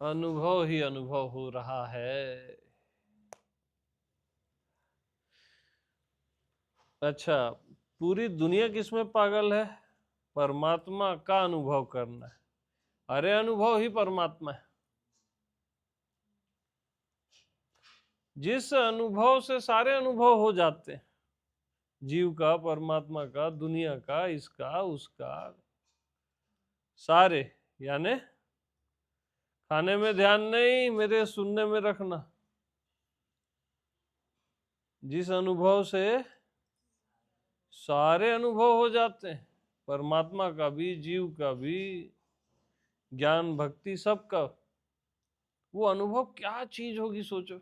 अनुभव ही अनुभव हो रहा है। अच्छा, पूरी दुनिया किसमें पागल है? परमात्मा का अनुभव करना है। अरे अनुभव ही परमात्मा है। जिस अनुभव से सारे अनुभव हो जाते हैं, जीव का, परमात्मा का, दुनिया का, इसका उसका, सारे। यानी खाने में ध्यान नहीं, मेरे सुनने में रखना। जिस अनुभव से सारे अनुभव हो जाते हैं, परमात्मा का भी, जीव का भी, ज्ञान भक्ति सबका, वो अनुभव क्या चीज होगी सोचो।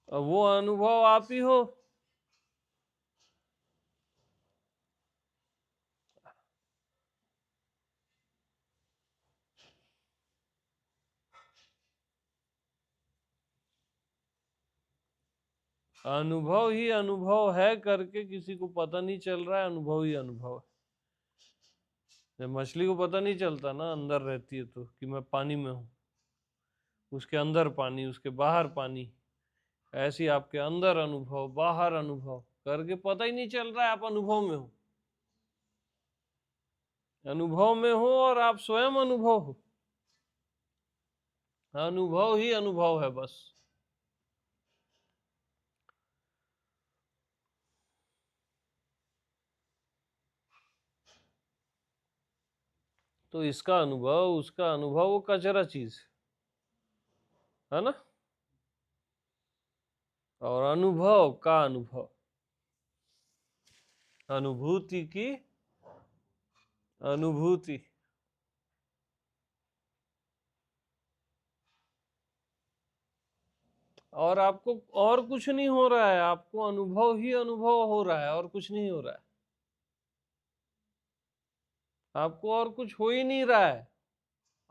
अब वो अनुभव आप ही हो। अनुभव ही अनुभव है करके किसी को पता नहीं चल रहा है, अनुभव ही अनुभव है। जब मछली को पता नहीं चलता ना अंदर रहती है तो, कि मैं पानी में हूँ, उसके अंदर पानी, उसके बाहर पानी, ऐसी आपके अंदर अनुभव, बाहर अनुभव करके पता ही नहीं चल रहा है आप अनुभव में हो। अनुभव में हो और आप स्वयं अनुभव हो। अनुभव ही अनुभव है बस। तो इसका अनुभव, उसका अनुभव, वो कचरा चीज है ना। और अनुभव का अनुभव, अनुभूति की अनुभूति। और आपको और कुछ नहीं हो रहा है, आपको अनुभव ही अनुभव हो रहा है और कुछ नहीं हो रहा है। आपको और कुछ हो ही नहीं रहा है,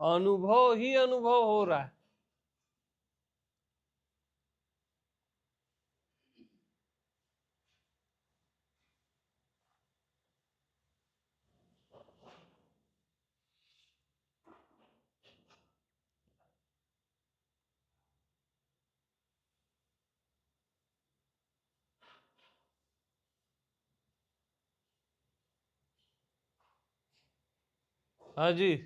अनुभव ही अनुभव हो रहा है। हाँ जी।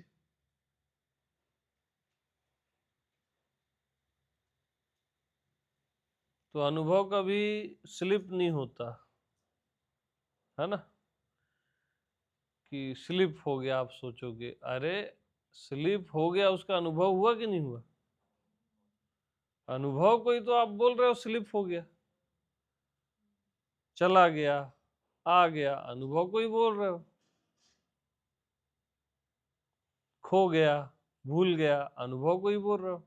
तो अनुभव कभी स्लिप नहीं होता है ना, कि स्लिप हो गया। आप सोचोगे अरे स्लिप हो गया, उसका अनुभव हुआ कि नहीं हुआ? अनुभव को ही तो आप बोल रहे हो स्लिप हो गया, चला गया, आ गया, अनुभव को ही बोल रहे हो। खो गया, भूल गया, अनुभव को ही बोल रहे हो।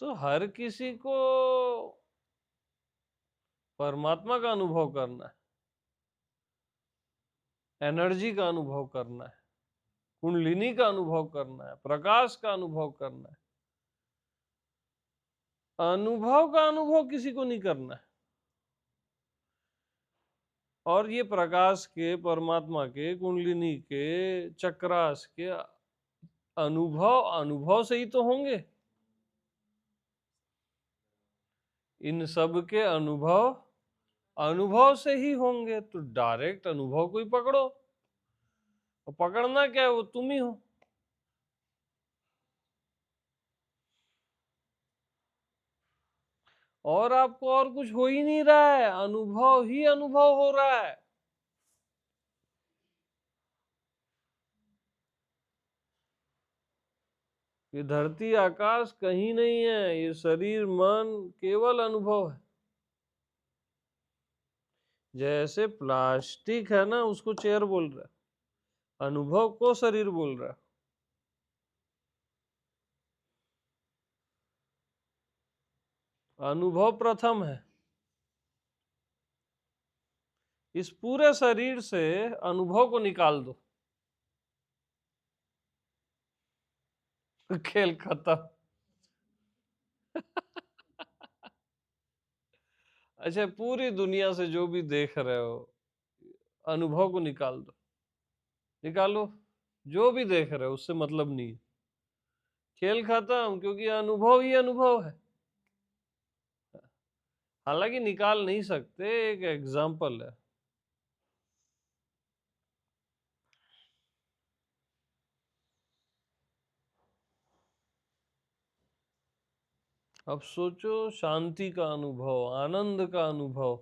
तो हर किसी को परमात्मा का अनुभव करना है, एनर्जी का अनुभव करना है, कुंडलिनी का अनुभव करना है, प्रकाश का अनुभव करना है। अनुभव का अनुभव किसी को नहीं करना है। और ये प्रकाश के, परमात्मा के, कुंडलिनी के, चक्रास के अनुभव अनुभव से ही तो होंगे। इन सब के अनुभव अनुभव से ही होंगे। तो डायरेक्ट अनुभव को ही पकड़ो, और पकड़ना क्या है, वो तुम ही हो। और आपको और कुछ हो ही नहीं रहा है, अनुभव ही अनुभव हो रहा है। ये धरती आकाश कहीं नहीं है, ये शरीर मन केवल अनुभव है। जैसे प्लास्टिक है ना, उसको चेयर बोल रहा है, अनुभव को शरीर बोल रहा है। अनुभव प्रथम है। इस पूरे शरीर से अनुभव को निकाल दो, खेल खत्म। अच्छा, पूरी दुनिया से जो भी देख रहे हो, अनुभव को निकाल दो, निकालो। जो भी देख रहे हो उससे मतलब नहीं है, खेल खत्म, क्योंकि अनुभव ही अनुभव है। हालांकि निकाल नहीं सकते, एक एग्जाम्पल है। अब सोचो, शांति का अनुभव, आनंद का अनुभव,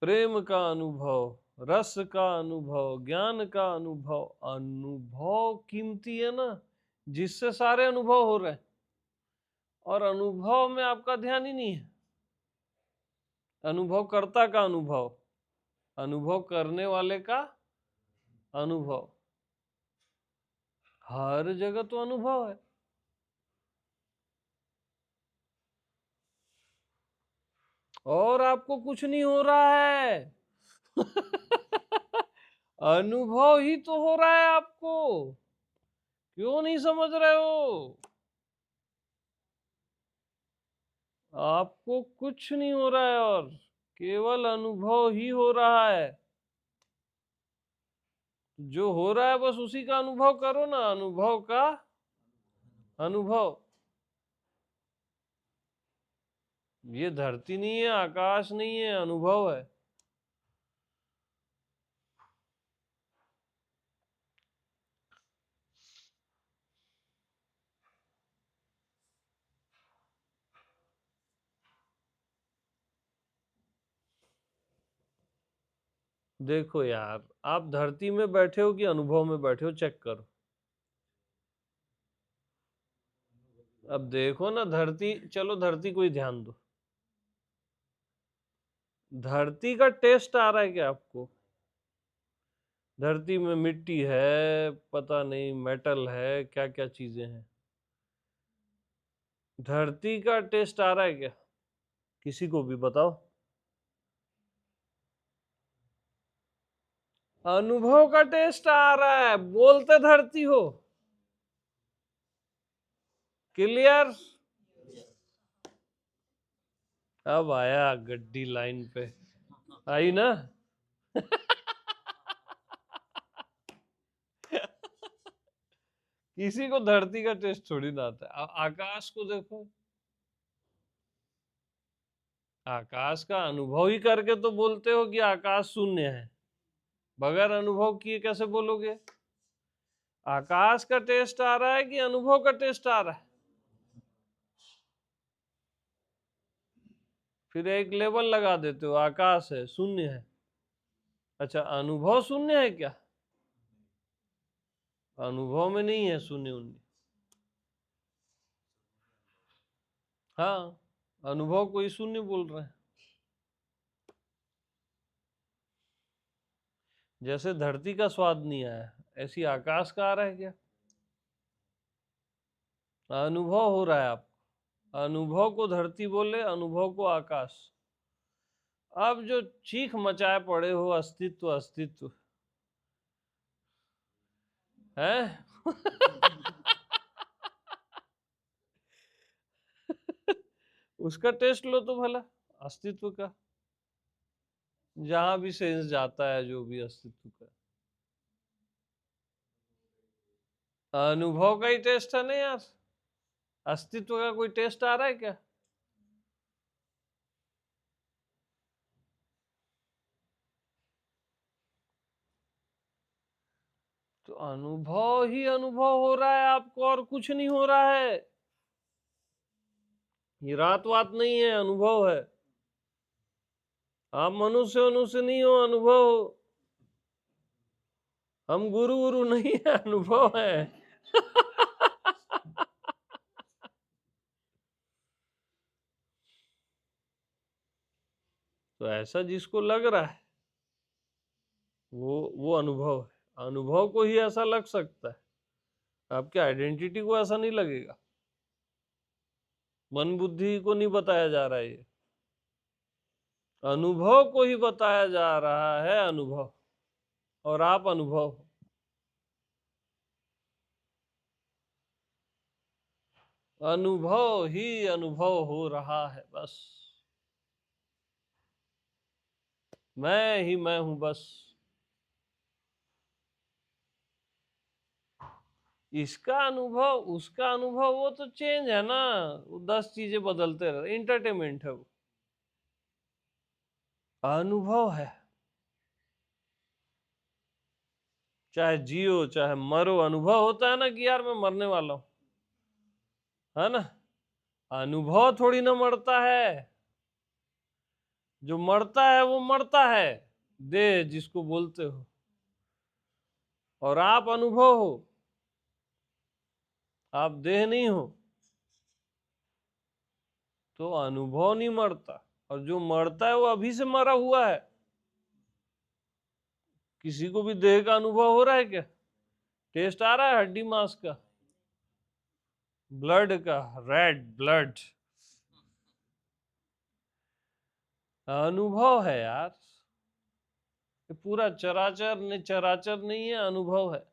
प्रेम का अनुभव, रस का अनुभव, ज्ञान का अनुभव। अनुभव कीमती है ना, जिससे सारे अनुभव हो रहे हैं, और अनुभव में आपका ध्यान ही नहीं है। अनुभव कर्ता का अनुभव, अनुभव करने वाले का अनुभव, हर जगह तो अनुभव है। और आपको कुछ नहीं हो रहा है। अनुभव ही तो हो रहा है आपको, क्यों नहीं समझ रहे हो? आपको कुछ नहीं हो रहा है, और केवल अनुभव ही हो रहा है। जो हो रहा है बस उसी का अनुभव करो ना, अनुभव का अनुभव। ये धरती नहीं है, आकाश नहीं है, अनुभव है। देखो यार, आप धरती में बैठे हो कि अनुभव में बैठे हो, चेक करो। अब देखो ना, धरती, चलो धरती को ही ध्यान दो। धरती का टेस्ट आ रहा है क्या आपको? धरती में मिट्टी है, पता नहीं मेटल है, क्या क्या चीजें हैं। धरती का टेस्ट आ रहा है क्या? किसी को भी बताओ। अनुभव का टेस्ट आ रहा है, बोलते धरती हो। क्लियर? अब आया गड्डी लाइन पे, आई ना? किसी को धरती का टेस्ट थोड़ी ना आता है। आकाश को देखो, आकाश का अनुभव ही करके तो बोलते हो कि आकाश शून्य है। बगैर अनुभव किए कैसे बोलोगे? आकाश का टेस्ट आ रहा है कि अनुभव का टेस्ट आ रहा है? फिर एक लेबल लगा देते हो, आकाश है, शून्य है। अच्छा, अनुभव शून्य है क्या? अनुभव में नहीं है शून्य उन्य। हाँ, अनुभव को ही शून्य बोल रहे हैं। जैसे धरती का स्वाद नहीं आया, ऐसी आकाश का आ रहा है क्या? अनुभव हो रहा है आप, अनुभव को धरती बोले, अनुभव को आकाश। अब जो चीख मचाए पड़े हो, अस्तित्व अस्तित्व है। उसका टेस्ट लो तो भला, अस्तित्व का। जहां भी सेंस जाता है, जो भी अस्तित्व का, अनुभव का ही टेस्ट है ना यार। अस्तित्व का कोई टेस्ट आ रहा है क्या? तो अनुभव ही अनुभव हो रहा है आपको, और कुछ नहीं हो रहा है। ये रात बात नहीं है, अनुभव है। आप मनुष्य मनुष्य नहीं हो, अनुभव हो। हम गुरु गुरु नहीं है, अनुभव है। तो ऐसा जिसको लग रहा है, वो अनुभव है। अनुभव को ही ऐसा लग सकता है, आपके आइडेंटिटी को ऐसा नहीं लगेगा। मन बुद्धि को नहीं बताया जा रहा है ये, अनुभव को ही बताया जा रहा है। अनुभव, और आप अनुभव हो। अनुभव ही अनुभव हो रहा है बस। मैं ही मैं हूं बस। इसका अनुभव उसका अनुभव वो तो चेंज है ना, वो 10 चीजें बदलते रहते, इंटरटेनमेंट है वो, अनुभव है। चाहे जियो चाहे मरो, अनुभव होता है ना कि यार मैं मरने वाला हूं, है ना। अनुभव थोड़ी ना मरता है, जो मरता है वो मरता है, देह जिसको बोलते हो, और आप अनुभव हो, आप देह नहीं हो। तो अनुभव नहीं मरता, और जो मरता है वो अभी से मरा हुआ है। किसी को भी देह का अनुभव हो रहा है क्या? टेस्ट आ रहा है हड्डी मांस का, ब्लड का, रेड ब्लड, अनुभव है यार। ये पूरा चराचर नहीं है, अनुभव है।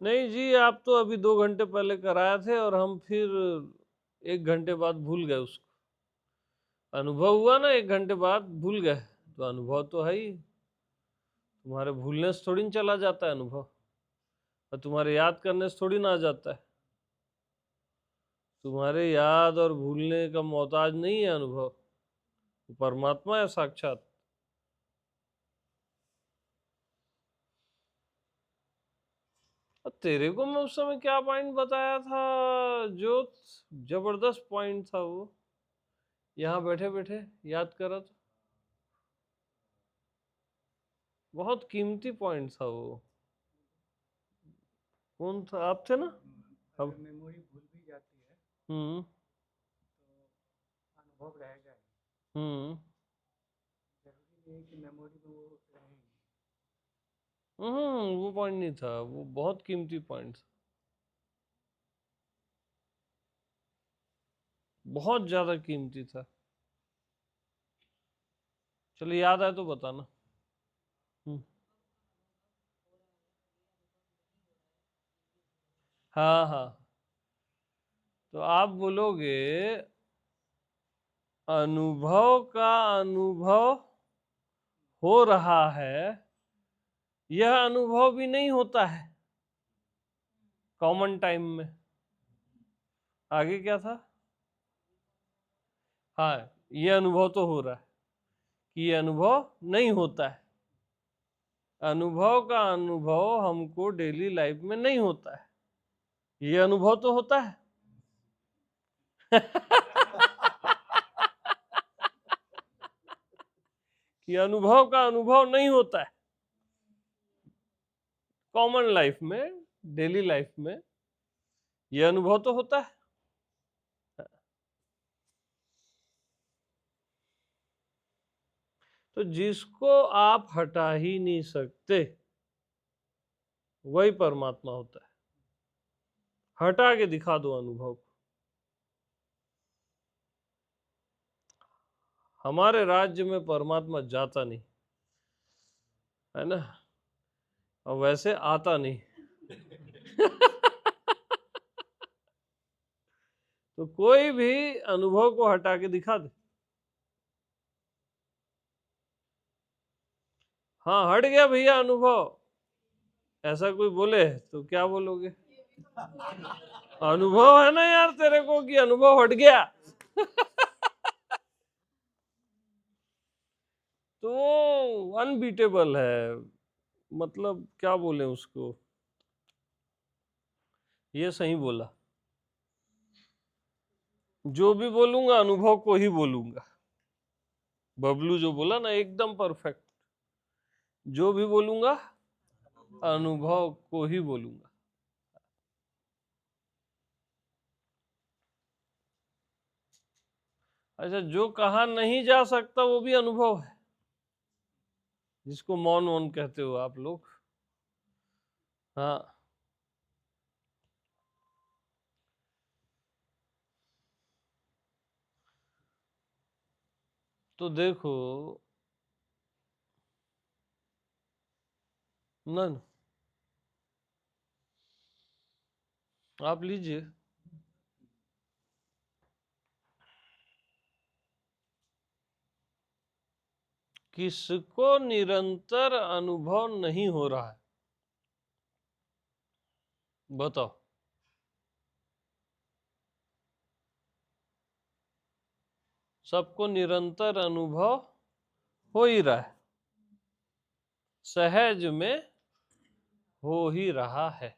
नहीं जी, आप तो अभी 2 घंटे पहले कराए थे और हम फिर 1 घंटे बाद भूल गए उसको। अनुभव हुआ ना, 1 घंटे बाद भूल गए, तो अनुभव तो है ही। तुम्हारे भूलने से थोड़ी ना चला जाता है अनुभव, और तुम्हारे याद करने से थोड़ी ना आ जाता है। तुम्हारे याद और भूलने का मोहताज नहीं है अनुभव, वो परमात्मा है साक्षात। और तेरे को मैं उस समय क्या पॉइंट बताया था जो जबरदस्त पॉइंट था वो, यहाँ बैठे बैठे याद करा तो, बहुत कीमती पॉइंट था वो। कौन था? आप थे ना? अब मेमोरी भूल भी जाती है हम्म तो अनुभव रहेगा ही। हम्म जरूरी नहीं है कि मेमोरी में वो रहेगी। वो पॉइंट नहीं था, वो बहुत कीमती पॉइंट था, बहुत ज्यादा कीमती था। चलो याद आए तो बताना। हम्म हाँ हाँ, तो आप बोलोगे अनुभव का अनुभव हो रहा है, यह अनुभव भी नहीं होता है कॉमन टाइम में। आगे क्या था? हाँ, ये अनुभव तो हो रहा है कि ये अनुभव नहीं होता है। अनुभव का अनुभव हमको डेली लाइफ में नहीं होता है, ये अनुभव तो होता है। कि अनुभव का अनुभव नहीं होता है कॉमन लाइफ में, डेली लाइफ में, ये अनुभव तो होता है। तो जिसको आप हटा ही नहीं सकते वही परमात्मा होता है। हटा के दिखा दो अनुभव को। हमारे राज्य में परमात्मा जाता नहीं है ना, और वैसे आता नहीं। तो कोई भी अनुभव को हटा के दिखा दे। हाँ हट गया भैया अनुभव, ऐसा कोई बोले तो क्या बोलोगे? अनुभव है ना यार तेरे को कि अनुभव हट गया। तो अनबीटेबल है, मतलब क्या बोले उसको, ये सही बोला। जो भी बोलूंगा अनुभव को ही बोलूंगा। बबलू जो बोला ना एकदम परफेक्ट, जो भी बोलूंगा अनुभव को ही बोलूंगा। अच्छा, जो कहा नहीं जा सकता वो भी अनुभव है, जिसको मौन मौन कहते हो आप लोग। हाँ, तो देखो ना, आप लीजिए। किसको निरंतर अनुभव नहीं हो रहा है, बताओ। सबको निरंतर अनुभव हो ही रहा है, सहज में हो ही रहा है।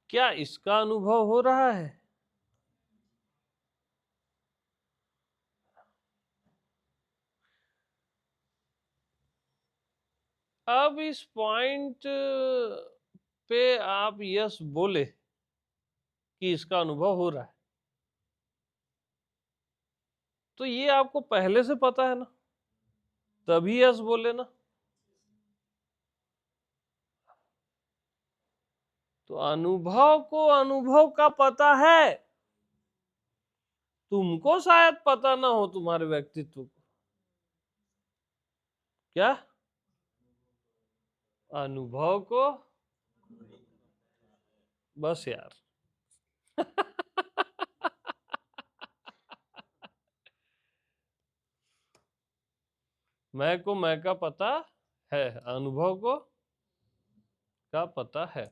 क्या इसका अनुभव हो रहा है? अब इस पॉइंट पे आप यस बोले कि इसका अनुभव हो रहा है, तो ये आपको पहले से पता है ना, तभी यस बोले ना। तो अनुभव को अनुभव का पता है, तुमको शायद पता ना हो तुम्हारे व्यक्तित्व को। क्या? अनुभव को, बस यार। मैं को मैं का पता है, अनुभव को का पता है।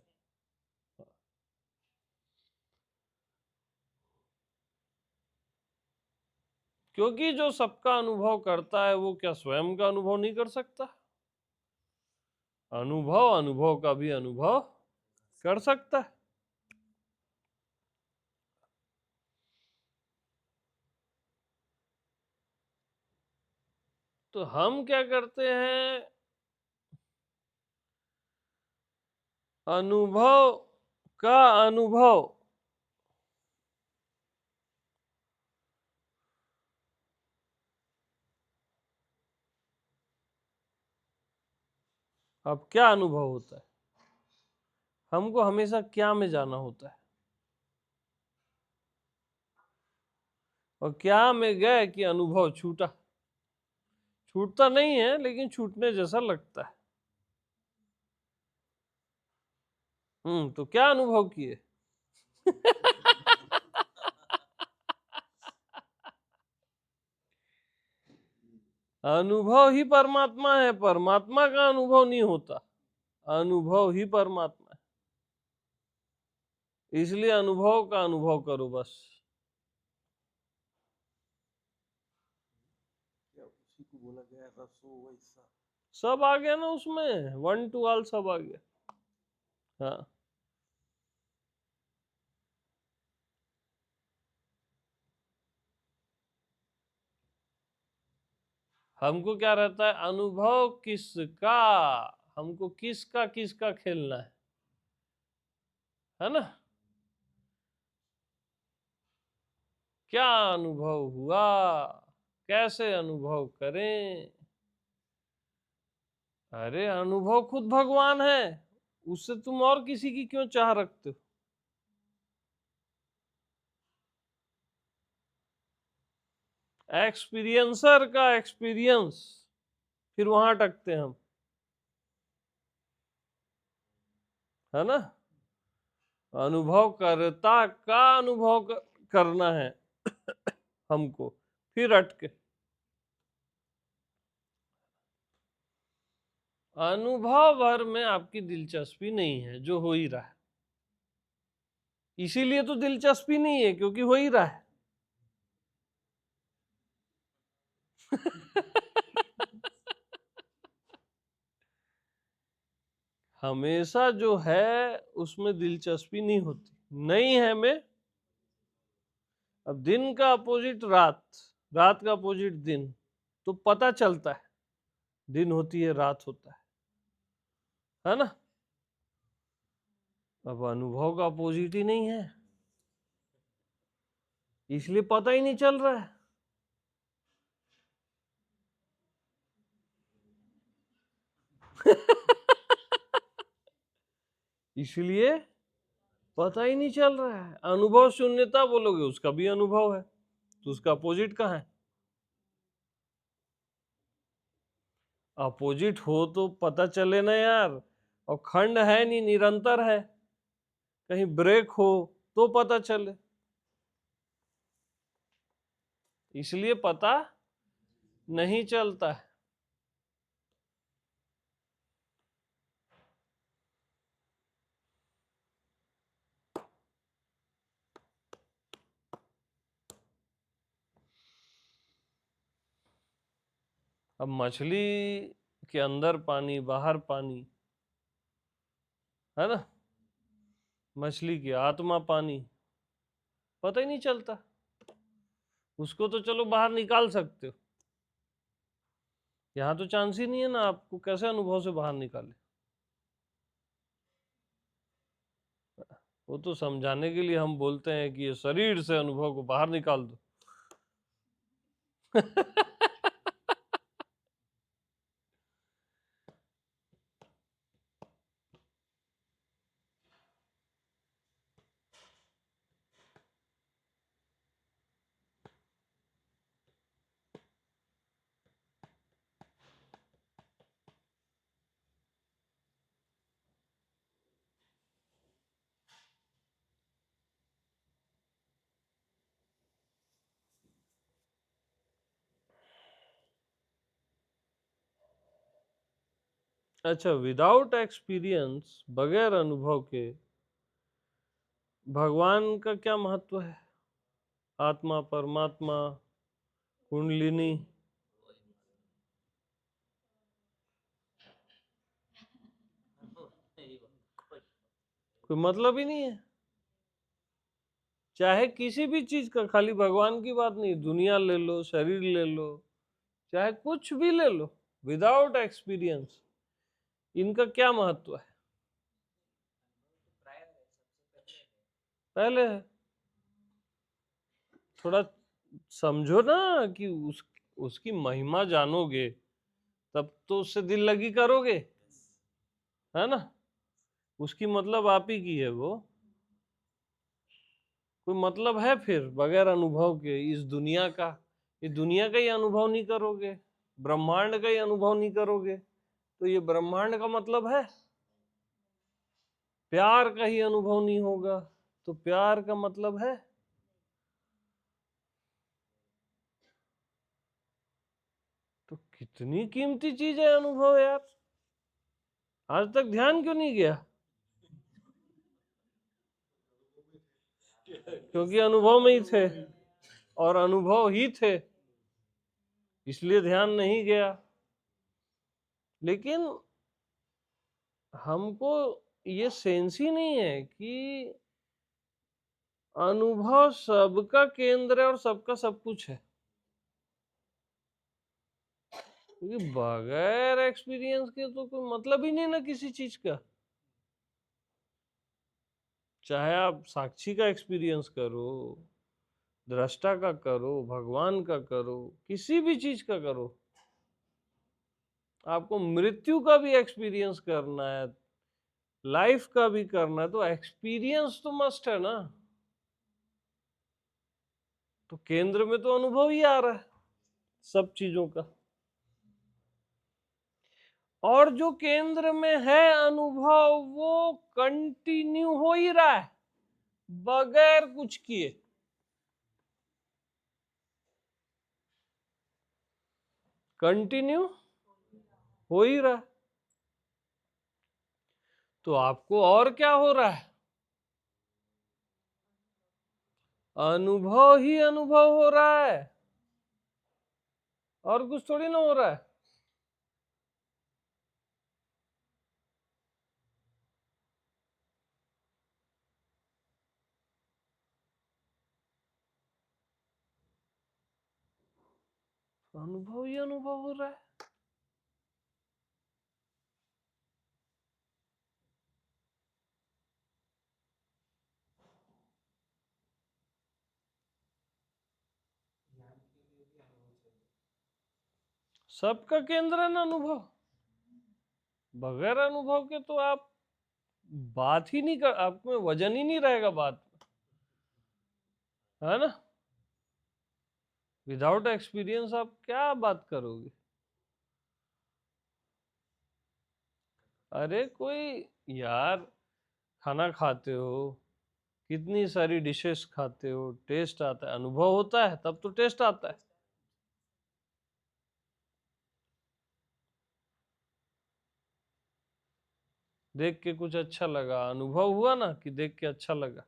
क्योंकि जो सबका अनुभव करता है वो क्या स्वयं का अनुभव नहीं कर सकता? अनुभव अनुभव का भी अनुभव कर सकता है। तो हम क्या करते हैं, अनुभव का अनुभव अब क्या अनुभव होता है, हमको हमेशा क्या में जाना होता है, और क्या में गए कि अनुभव छूटा। छूटता नहीं है लेकिन छूटने जैसा लगता है। तो क्या अनुभव किए? अनुभव ही परमात्मा है, परमात्मा का अनुभव नहीं होता, अनुभव ही परमात्मा है। इसलिए अनुभव का अनुभव करो बस। उसी को बोला गया रसो वैसा। सब आ गया ना उसमें, 1 to all सब आ गया। हाँ, हमको क्या रहता है, अनुभव किसका, हमको किसका किसका खेलना है ना। क्या अनुभव हुआ, कैसे अनुभव करें? अरे अनुभव खुद भगवान है, उससे तुम और किसी की क्यों चाह रखते हो? एक्सपीरियंसर का एक्सपीरियंस, फिर वहां अटकते हैं हम, है ना। अनुभव करता का अनुभव करना है हमको, फिर अटके। अनुभव भर में आपकी दिलचस्पी नहीं है, जो हो ही रहा है। इसीलिए तो दिलचस्पी नहीं है, क्योंकि हो ही रहा है। हमेशा जो है उसमें दिलचस्पी नहीं होती, नहीं है में। अब दिन का अपोजिट रात, रात का अपोजिट दिन, तो पता चलता है दिन होती है रात होता है ना। अब अनुभव का अपोजिट ही नहीं है, इसलिए पता ही नहीं चल रहा है। इसलिए पता ही नहीं चल रहा है। अनुभव शून्यता बोलोगे, उसका भी अनुभव है, तो उसका अपोजिट कहाँ है? अपोजिट हो तो पता चले ना यार। और खंड है नहीं, निरंतर है, कहीं ब्रेक हो तो पता चले, इसलिए पता नहीं चलता है। अब मछली के अंदर पानी, बाहर पानी, है ना? मछली की आत्मा पानी, पता ही नहीं चलता। उसको तो चलो बाहर निकाल सकते हो, यहाँ तो चांस ही नहीं है ना, आपको कैसे अनुभव से बाहर निकाले? वो तो समझाने के लिए हम बोलते हैं कि ये शरीर से अनुभव को बाहर निकाल दो। अच्छा, विदाउट एक्सपीरियंस, बगैर अनुभव के भगवान का क्या महत्व है? आत्मा, परमात्मा, कुंडलिनी, कोई मतलब ही नहीं है। चाहे किसी भी चीज का, खाली भगवान की बात नहीं, दुनिया ले लो, शरीर ले लो, चाहे कुछ भी ले लो, विदाउट एक्सपीरियंस इनका क्या महत्व है? पहले है। थोड़ा समझो ना कि उसकी महिमा जानोगे तब तो उससे दिल लगी करोगे, है ना? उसकी मतलब आप ही की है वो। कोई मतलब है फिर बगैर अनुभव के इस दुनिया का? ये दुनिया का ही अनुभव नहीं करोगे, ब्रह्मांड का ही अनुभव नहीं करोगे, तो ये ब्रह्मांड का मतलब है? प्यार का ही अनुभव नहीं होगा तो प्यार का मतलब है? तो कितनी कीमती चीज है अनुभव यार, आज तक ध्यान क्यों नहीं गया? क्योंकि अनुभव में ही थे और अनुभव ही थे, इसलिए ध्यान नहीं गया। लेकिन हमको ये सेंस ही नहीं है कि अनुभव सबका केंद्र है और सबका सब कुछ है। क्योंकि बगैर एक्सपीरियंस के तो कोई मतलब ही नहीं ना किसी चीज का। चाहे आप साक्षी का एक्सपीरियंस करो, दृष्टा का करो, भगवान का करो, किसी भी चीज का करो, आपको मृत्यु का भी एक्सपीरियंस करना है, लाइफ का भी करना है, तो एक्सपीरियंस तो मस्ट है ना। तो केंद्र में तो अनुभव ही आ रहा है सब चीजों का, और जो केंद्र में है अनुभव वो कंटिन्यू हो ही रहा है बगैर कुछ किए। कंटिन्यू हो ही रहा है। तो आपको और क्या हो रहा है? अनुभव ही अनुभव हो रहा है, और कुछ थोड़ी ना हो रहा है। अनुभव ही अनुभव हो रहा है। सबका केंद्र है ना अनुभव। बगैर अनुभव के तो आप बात ही नहीं कर, आप में वजन ही नहीं रहेगा बात में, है ना। विदाउट एक्सपीरियंस आप क्या बात करोगे। अरे कोई यार, खाना खाते हो, कितनी सारी डिशेस खाते हो, टेस्ट आता है, अनुभव होता है तब तो टेस्ट आता है। देख के कुछ अच्छा लगा, अनुभव हुआ ना कि देख के अच्छा लगा।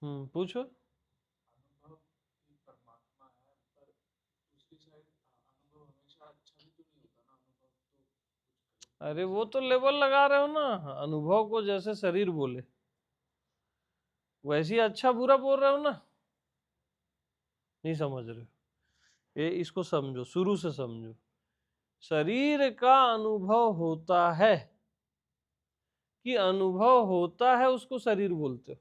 पूछो। अनुभव की परमात्मा है, पर दूसरी साइड अनुभव हमेशा अच्छा भी तो नहीं होता ना, अनुभव तो कुछ अरे वो तो लेवल लगा रहे हो ना, अनुभव को जैसे शरीर बोले वैसे ही अच्छा बुरा बोल रहे हो ना। नहीं समझ रहे हो, ये इसको समझो, शुरू से समझो। शरीर का अनुभव होता है कि अनुभव होता है उसको शरीर बोलते हो।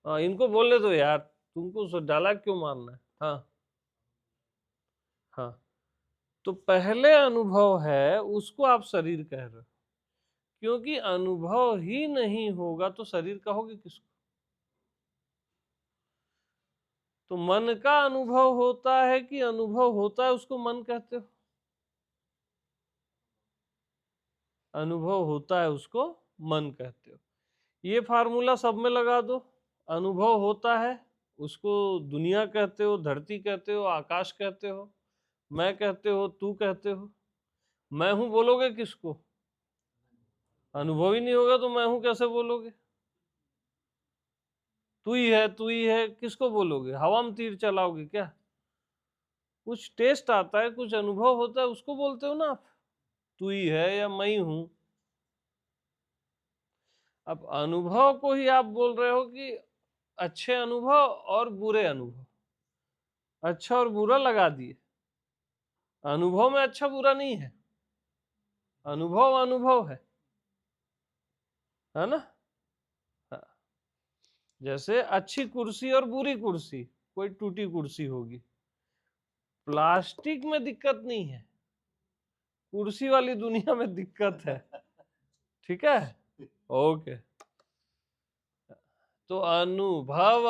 हाँ, इनको बोले दो यार, तुमको डायलॉग क्यों मारना है। हाँ हाँ, तो पहले अनुभव है उसको आप शरीर कह रहे हो, क्योंकि अनुभव ही नहीं होगा तो शरीर कहोगे किसको। तो मन का अनुभव होता है कि अनुभव होता है उसको मन कहते हो। अनुभव होता है उसको मन कहते हो। ये फार्मूला सब में लगा दो। अनुभव होता है उसको दुनिया कहते हो, धरती कहते हो, आकाश कहते हो, मैं कहते हो, तू कहते हो। मैं हूं बोलोगे किसको। अनुभव ही नहीं होगा तो मैं हूं कैसे बोलोगे। तू ही है किसको बोलोगे, हवा में तीर चलाओगे क्या। कुछ टेस्ट आता है, कुछ अनुभव होता है, उसको बोलते हो ना आप। तू ही है या मैं ही हूं। अब अनुभव को ही आप बोल रहे हो कि अच्छे अनुभव और बुरे अनुभव, अच्छा और बुरा लगा दिए। अनुभव में अच्छा बुरा नहीं है, अनुभव अनुभव है ना। हाँ। जैसे अच्छी कुर्सी और बुरी कुर्सी, कोई टूटी कुर्सी होगी, प्लास्टिक में दिक्कत नहीं है, कुर्सी वाली दुनिया में दिक्कत है। ठीक है, ओके। तो अनुभव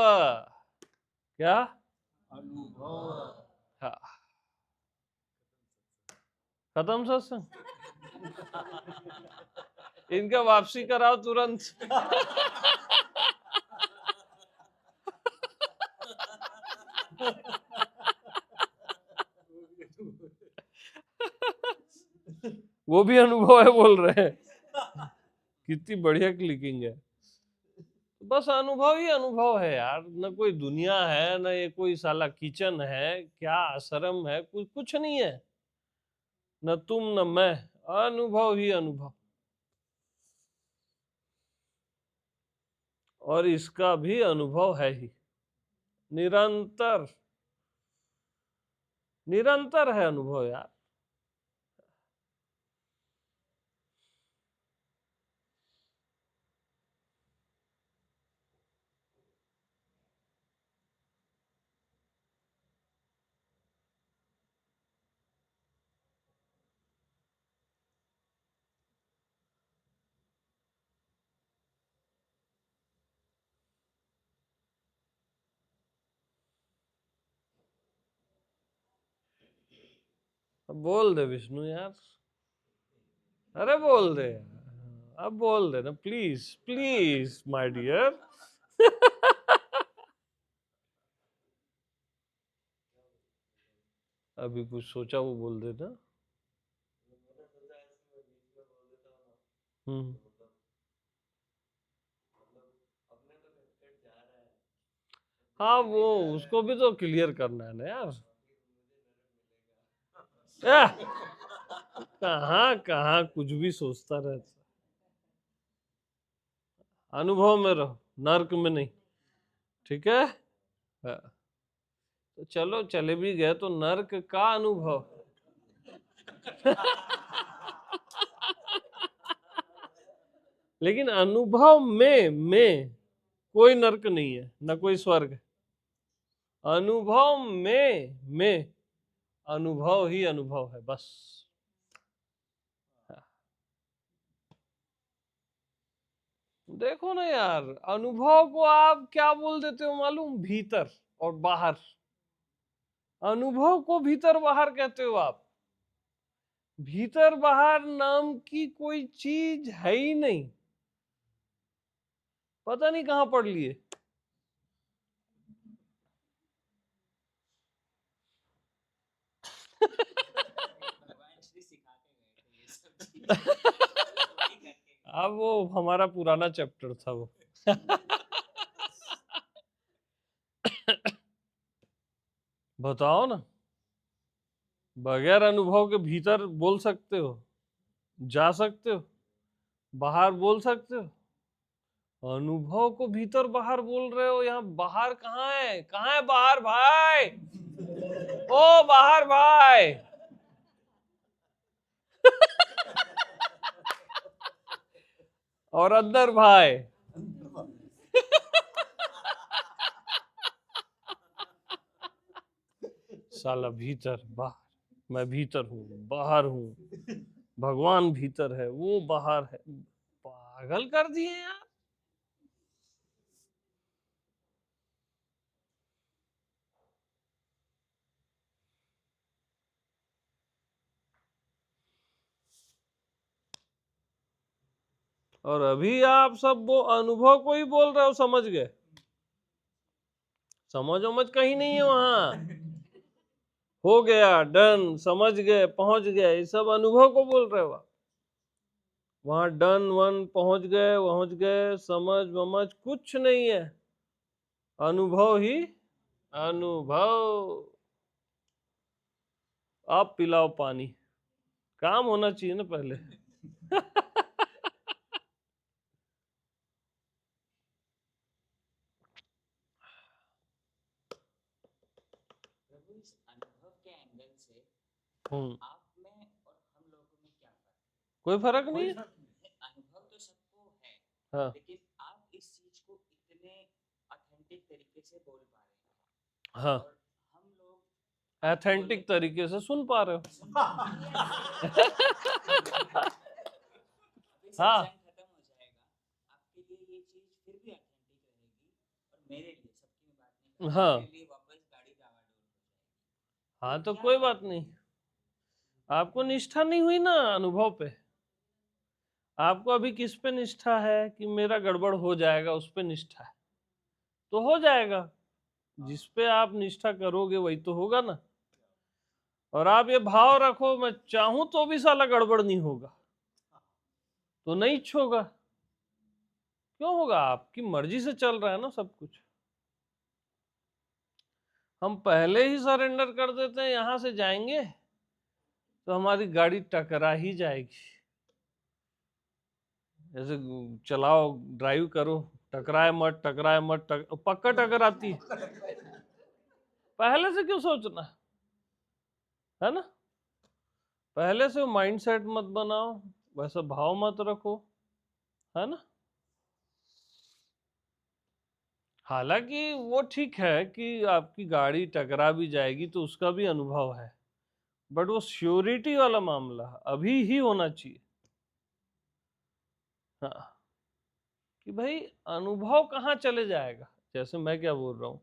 क्या, अनुभव। हाँ, खत्म सत्संग। इनका वापसी कराओ तुरंत। वो भी अनुभव है बोल रहे हैं। कितनी बढ़िया क्लिकिंग है। बस अनुभव ही अनुभव है यार, न कोई दुनिया है, न ये कोई साला किचन है, क्या आश्रम है, कुछ नहीं है। न तुम न मैं, अनुभव ही अनुभव। और इसका भी अनुभव है ही, निरंतर निरंतर है अनुभव यार। अब बोल दे विष्णु यार, अरे बोल दे यार, अब बोल दे ना प्लीज प्लीज माय डियर। अभी कुछ सोचा वो बोल देना। हम्म, हाँ वो उसको भी तो क्लियर करना है ना यार। कहाँ कहाँ कुछ भी सोचता रहता। अनुभव में रहो, नर्क में नहीं। ठीक है, हाँ। तो चलो चले भी गए तो नर्क का अनुभव। लेकिन अनुभव में कोई नरक नहीं है, न कोई स्वर्ग है। अनुभव में अनुभव ही अनुभव है बस। देखो ना यार, अनुभव को आप क्या बोल देते हो मालूम? भीतर और बाहर। अनुभव को भीतर बाहर कहते हो आप। भीतर बाहर नाम की कोई चीज है ही नहीं। पता नहीं कहां पढ़ लिए। भगवान श्री सिखा के गए थे ये सब चीजें। अब वो हमारा पुराना चैप्टर था वो। बताओ ना, बगैर अनुभव के भीतर बोल सकते हो, जा सकते हो, बाहर बोल सकते हो? अनुभव को भीतर बाहर बोल रहे हो। यहाँ बाहर कहाँ है? कहाँ है बाहर भाई? ओ बाहर भाई। और अंदर भाई। साला भीतर बाहर, मैं भीतर हूँ, बाहर हूँ, भगवान भीतर है, वो बाहर है। पागल कर दिए यार। और अभी आप सब वो अनुभव को ही बोल रहे हो, समझ गए? समझ उमझ कहीं नहीं है वहां। हो गया, डन, समझ गए, पहुंच गए, ये सब अनुभव को बोल रहे हो आप। वहां डन वन पहुंच गए, समझ वमझ कुछ नहीं है। अनुभव ही अनुभव। आप पिलाओ पानी, काम होना चाहिए ना पहले। प्रभु इस अनुभव के एंगल से हम्म, आप में और हम लोगों में क्या फर्क है? कोई फर्क नहीं है। अनुभव तो सबको है, हाँ लेकिन आप इस चीज को इतने ऑथेंटिक तरीके से बोल पा रहे हैं हाँ, और हम लोग एथेंटिक तरीके से सुन पा रहे हो। अभी हाँ सत्संग खत्म हो जाएगा, आपके लिए ये चीज फिर भी ऑथेंटिक रहेगी और मेरे लिए, सबकी मैं बात नहीं कर रहा, हाँ मेरे लिए वापस गाड़ी डावाडोल हो जाएगी। हाँ, तो क्या कोई फर्क बात नहीं। आपको निष्ठा नहीं हुई ना अनुभव पे। आपको अभी किस पे निष्ठा है कि मेरा गड़बड़ हो जाएगा, उस पे निष्ठा है। तो हो जाएगा, जिस पे आप निष्ठा करोगे वही तो होगा ना। और आप ये भाव रखो, मैं चाहूं तो भी साला गड़बड़ नहीं होगा, तो नहीं होगा। क्यों होगा? आपकी मर्जी से चल रहा है ना सब कुछ। हम पहले ही सरेंडर कर देते हैं, यहां से जाएंगे तो हमारी गाड़ी टकरा ही जाएगी। ऐसे चलाओ, ड्राइव करो, टकराए मत, टकराए मत, पक्का टकराती है। पहले से क्यों सोचना है ना? पहले से माइंड सेट मत बनाओ, वैसा भाव मत रखो, है ना? हालांकि वो ठीक है कि आपकी गाड़ी टकरा भी जाएगी तो उसका भी अनुभव है, बट वो श्योरिटी वाला मामला अभी ही होना चाहिए। हाँ, कि भाई अनुभव कहाँ चले जाएगा। जैसे मैं क्या बोल रहा हूँ,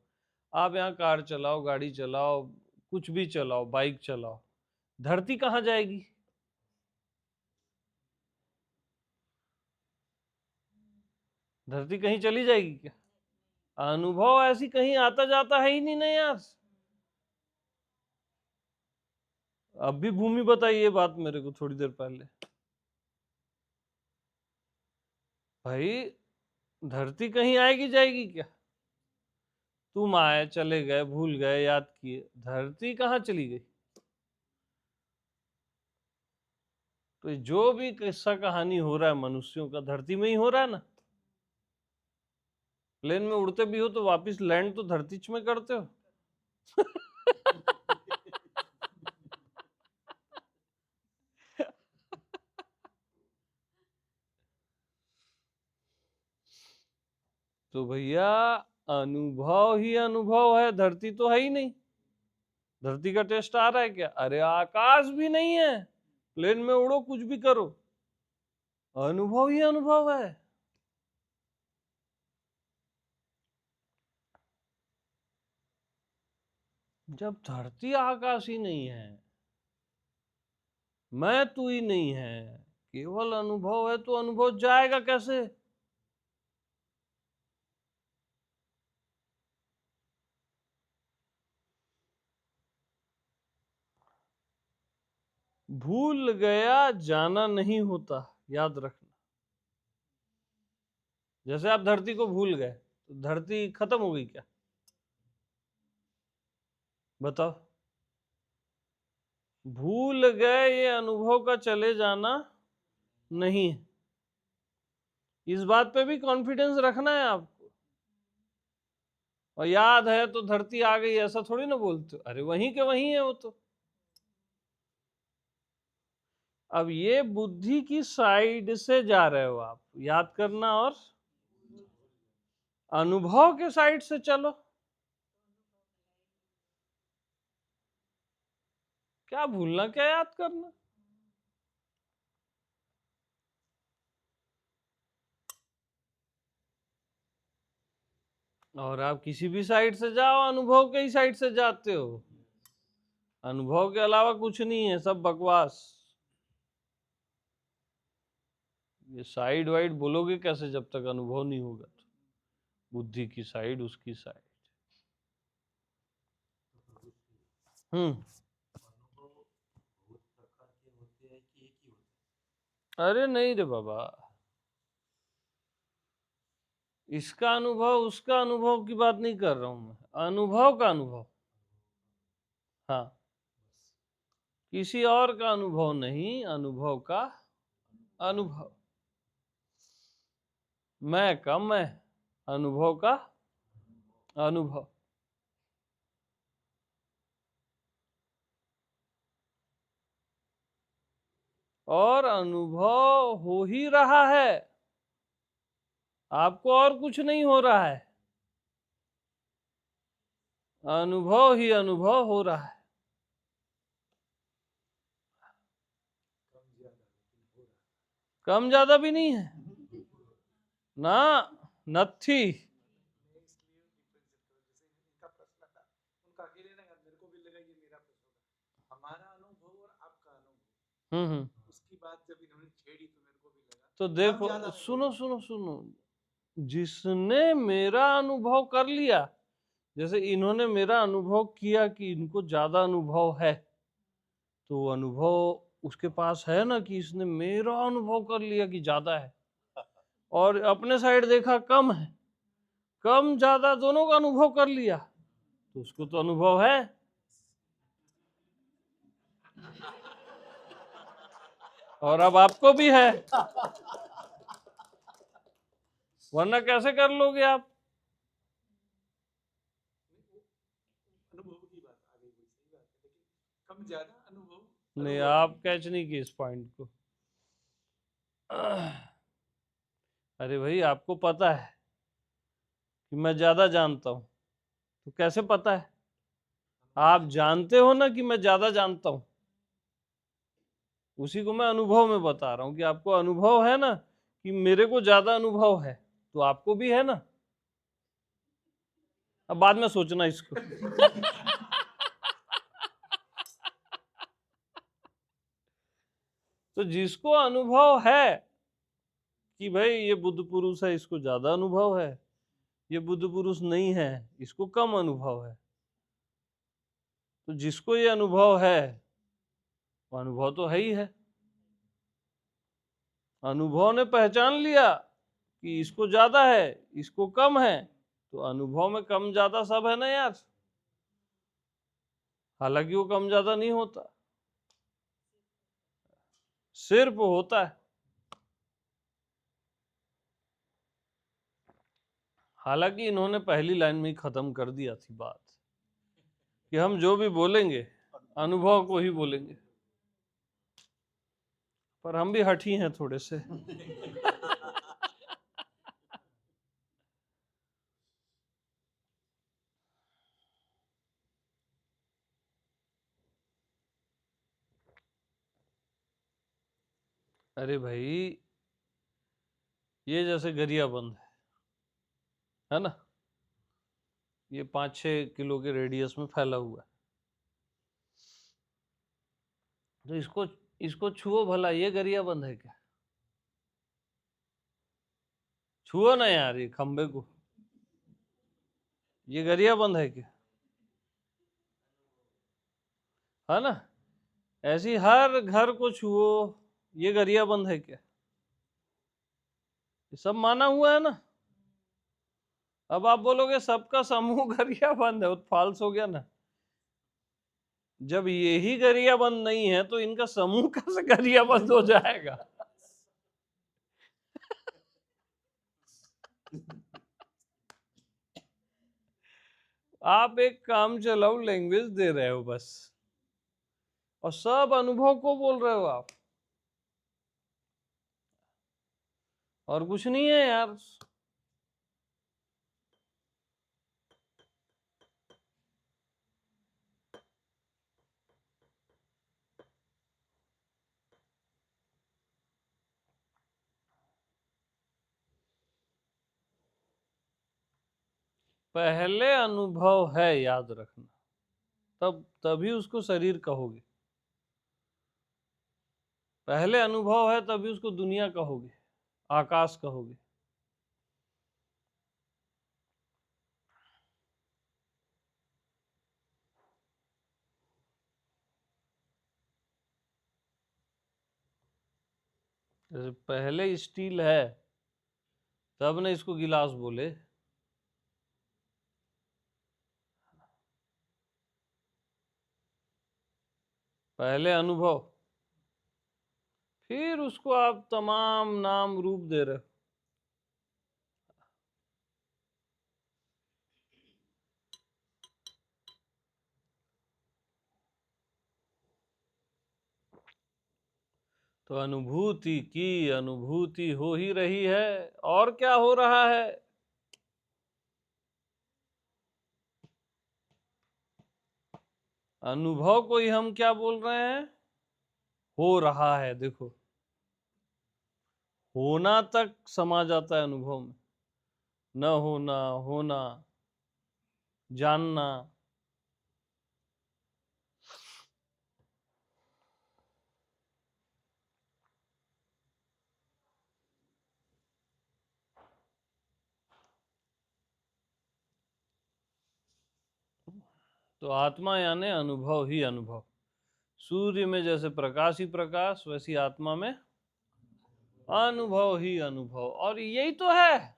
आप यहाँ कार चलाओ, गाड़ी चलाओ, कुछ भी चलाओ, बाइक चलाओ, धरती कहाँ जाएगी? धरती कहीं चली जाएगी क्या? अनुभव ऐसी कहीं आता जाता है ही नहीं ना यार। अब भी भूमि बताई ये बात मेरे को थोड़ी देर पहले। भाई धरती कहीं आएगी जाएगी क्या? तुम आए, चले गए, भूल गए, याद किए, धरती कहाँ चली गई? तो जो भी किस्सा कहानी हो रहा है मनुष्यों का, धरती में ही हो रहा है ना। प्लेन में उड़ते भी हो तो वापस लैंड तो धरती में करते हो। तो भैया अनुभव ही अनुभव है, धरती तो है ही नहीं। धरती का टेस्ट आ रहा है क्या? अरे आकाश भी नहीं है, प्लेन में उड़ो कुछ भी करो, अनुभव ही अनुभव है। जब धरती आकाश ही नहीं है, मैं तू ही नहीं है, केवल अनुभव है, तो अनुभव जाएगा कैसे? भूल गया जाना नहीं होता, याद रखना। जैसे आप धरती को भूल गए तो धरती खत्म हो गई क्या? बताओ। भूल गए ये अनुभव का चले जाना नहीं है। इस बात पे भी कॉन्फिडेंस रखना है आपको। और याद है तो धरती आ गई ऐसा थोड़ी ना बोलते हो, अरे वहीं के वहीं है वो तो। अब ये बुद्धि की साइड से जा रहे हो आप, याद करना, और अनुभव के साइड से चलो। क्या भूलना, क्या याद करना? और आप किसी भी साइड से जाओ, अनुभव के ही साइड से जाते हो। अनुभव के अलावा कुछ नहीं है, सब बकवास। ये साइड वाइड बोलोगे कैसे जब तक अनुभव नहीं होगा? तो बुद्धि की साइड, उसकी साइड। अरे नहीं रे बाबा, इसका अनुभव उसका अनुभव की बात नहीं कर रहा हूं मैं, अनुभव का अनुभव। हाँ, किसी और का अनुभव नहीं, अनुभव का अनुभव। मैं का मैं, अनुभव का अनुभव। और अनुभव हो ही रहा है, आपको और कुछ नहीं हो रहा है, अनुभव ही अनुभव हो रहा है। कम ज्यादा भी नहीं है ना, नथी। मैं इसलिए डिफरेंशिएट कर, जैसे इनका प्रश्न था, उनका अकेले लगा, मेरे को भी लगा ये मेरा प्रश्न होगा। हमारा अनुभव और आपका अनुभव, उसकी बात जब इन्होंने छेड़ी तो मेरे को भी लगा तो देखो, सुनो सुनो सुनो, जिसने मेरा अनुभव कर लिया, जैसे इन्होंने मेरा अनुभव किया कि इनको ज्यादा अनुभव है, तो अनुभव उसके पास है ना कि इसने मेरा अनुभव कर लिया कि ज्यादा है, और अपने साइड देखा कम है, कम ज्यादा दोनों का अनुभव कर लिया, तो उसको तो अनुभव है। और अब आपको भी है, वरना कैसे कर लोगे आप? अनुभव की बात आ गई, सही बात है, लेकिन कम ज्यादा अनुभव नहीं, आप कैच नहीं किए इस पॉइंट को। अरे भाई, आपको पता है कि मैं ज्यादा जानता हूं, तो कैसे पता है? आप जानते हो ना कि मैं ज्यादा जानता हूं, उसी को मैं अनुभव में बता रहा हूं कि आपको अनुभव है ना कि मेरे को ज्यादा अनुभव है, तो आपको भी है ना। अब बाद में सोचना इसको। तो जिसको अनुभव है कि भाई ये बुद्ध पुरुष है, इसको ज्यादा अनुभव है, ये बुद्ध पुरुष नहीं है, इसको कम अनुभव है, तो जिसको ये अनुभव है वो अनुभव तो है ही है। अनुभव ने पहचान लिया कि इसको ज्यादा है, इसको कम है, तो अनुभव में कम ज्यादा सब है ना यार। हालांकि वो कम ज्यादा नहीं होता, सिर्फ होता है। हालांकि इन्होंने पहली लाइन में ही खत्म कर दिया थी बात कि हम जो भी बोलेंगे अनुभव को ही बोलेंगे, पर हम भी हठी हैं थोड़े से। अरे भाई, ये जैसे गरियाबंद है ना, ये 5-6 किलो के रेडियस में फैला हुआ है, तो इसको इसको छुओ भला, ये गरियाबंद है क्या? छुओ ना यार ये खंबे को, ये गरियाबंद है क्या? है ना? ऐसी हर घर को छुओ, ये गरियाबंद है क्या? ये सब माना हुआ है ना। अब आप बोलोगे सबका समूह गरियाबंद है, वो फाल्स हो गया ना। जब यही गरियाबंद नहीं है तो इनका समूह कैसे गरियाबंद हो जाएगा? आप एक काम चलाओ लैंग्वेज दे रहे हो बस, और सब अनुभव को बोल रहे हो आप, और कुछ नहीं है यार। पहले अनुभव है, याद रखना, तब तभी उसको शरीर कहोगे। पहले अनुभव है तभी उसको दुनिया कहोगे, आकाश कहोगे। जैसे पहले स्टील है तब न इसको गिलास बोले। पहले अनुभव, फिर उसको आप तमाम नाम रूप दे रहे हो। तो अनुभूति की अनुभूति हो ही रही है, और क्या हो रहा है? अनुभव को ही हम क्या बोल रहे हैं? हो रहा है। देखो, होना तक समा जाता है अनुभव में, न होना, होना, जानना। तो आत्मा यानी अनुभव ही अनुभव। सूर्य में जैसे प्रकाश ही प्रकाश, वैसी आत्मा में अनुभव ही अनुभव। और यही तो है,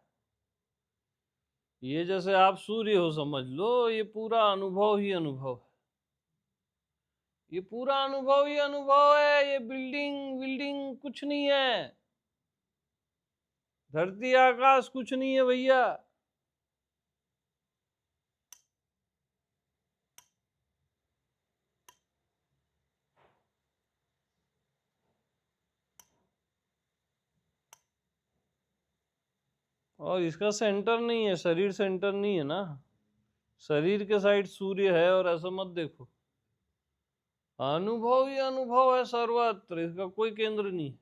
ये जैसे आप सूर्य हो समझ लो, ये पूरा अनुभव ही अनुभव है। ये पूरा अनुभव ही अनुभव है, ये बिल्डिंग बिल्डिंग कुछ नहीं है, धरती आकाश कुछ नहीं है भैया। और इसका सेंटर नहीं है, शरीर सेंटर नहीं है ना, शरीर के साइड सूर्य है, और ऐसा मत देखो। अनुभव ही अनुभव है सर्वत्र, इसका कोई केंद्र नहीं।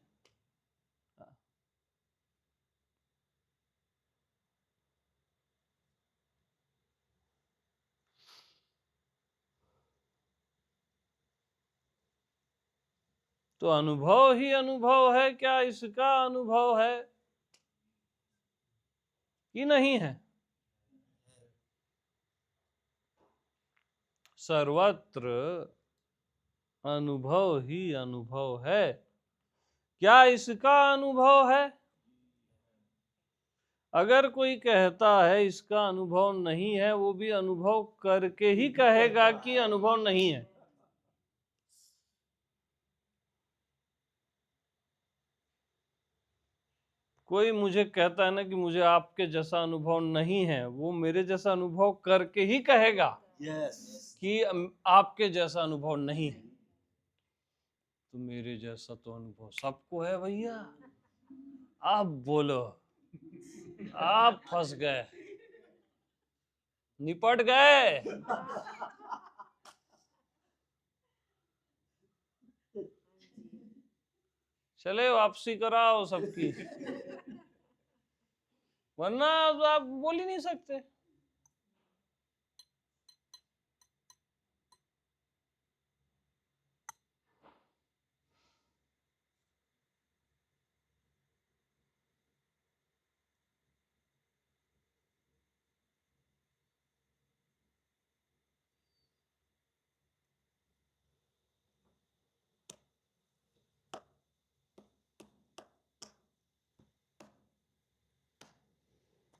तो अनुभव ही अनुभव है, क्या इसका अनुभव है कि नहीं है? सर्वत्र अनुभव ही अनुभव है, क्या इसका अनुभव है? अगर कोई कहता है इसका अनुभव नहीं है, वो भी अनुभव करके ही कहेगा कि अनुभव नहीं है। कोई मुझे कहता है ना कि मुझे आपके जैसा अनुभव नहीं है, वो मेरे जैसा अनुभव करके ही कहेगा कि आपके जैसा अनुभव नहीं है। तो मेरे जैसा तो अनुभव सबको है भैया। आप बोलो, आप फंस गए, निपट गए। चले वापसी कराओ सबकी, वरना तो आप बोल ही नहीं सकते।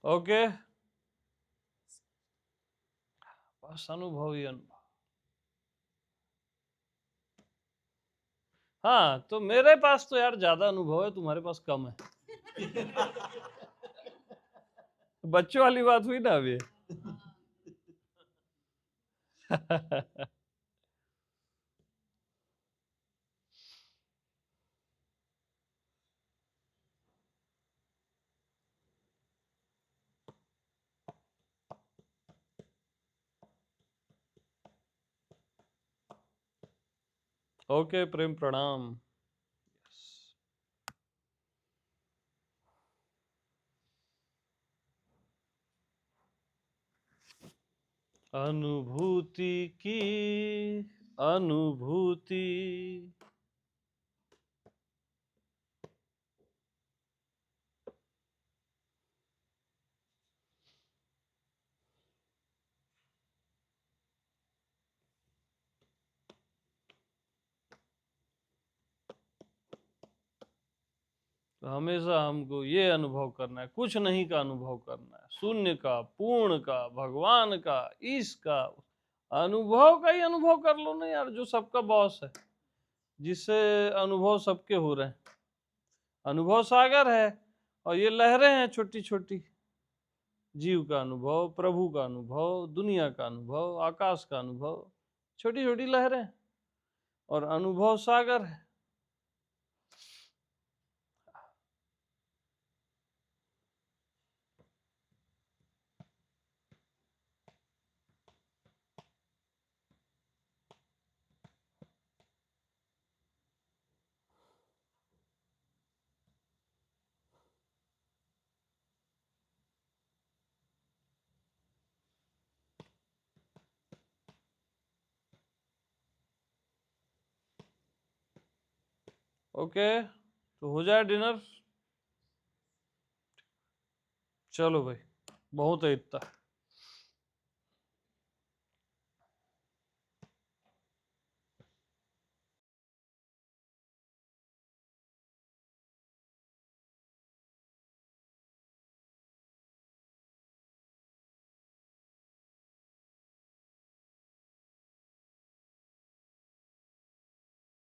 ओके, बस अनुभव ही अनुभव। हाँ, तो मेरे पास तो यार ज्यादा अनुभव है, तुम्हारे पास कम है। बच्चों वाली बात हुई ना अभी। ओके, प्रेम प्रणाम। अनुभूति की अनुभूति, तो हमेशा हमको ये अनुभव करना है, कुछ नहीं का अनुभव करना है, शून्य का, पूर्ण का, भगवान का, ईश का, अनुभव का ही अनुभव कर लो ना यार, जो सबका बॉस है, जिससे अनुभव सबके हो रहे हैं। अनुभव सागर है और ये लहरें हैं छोटी छोटी, जीव का अनुभव, प्रभु का अनुभव, दुनिया का अनुभव, आकाश का अनुभव, छोटी छोटी लहरें, और अनुभव सागर है। ओके, तो हो जाए डिनर। चलो भाई, बहुत है इतना।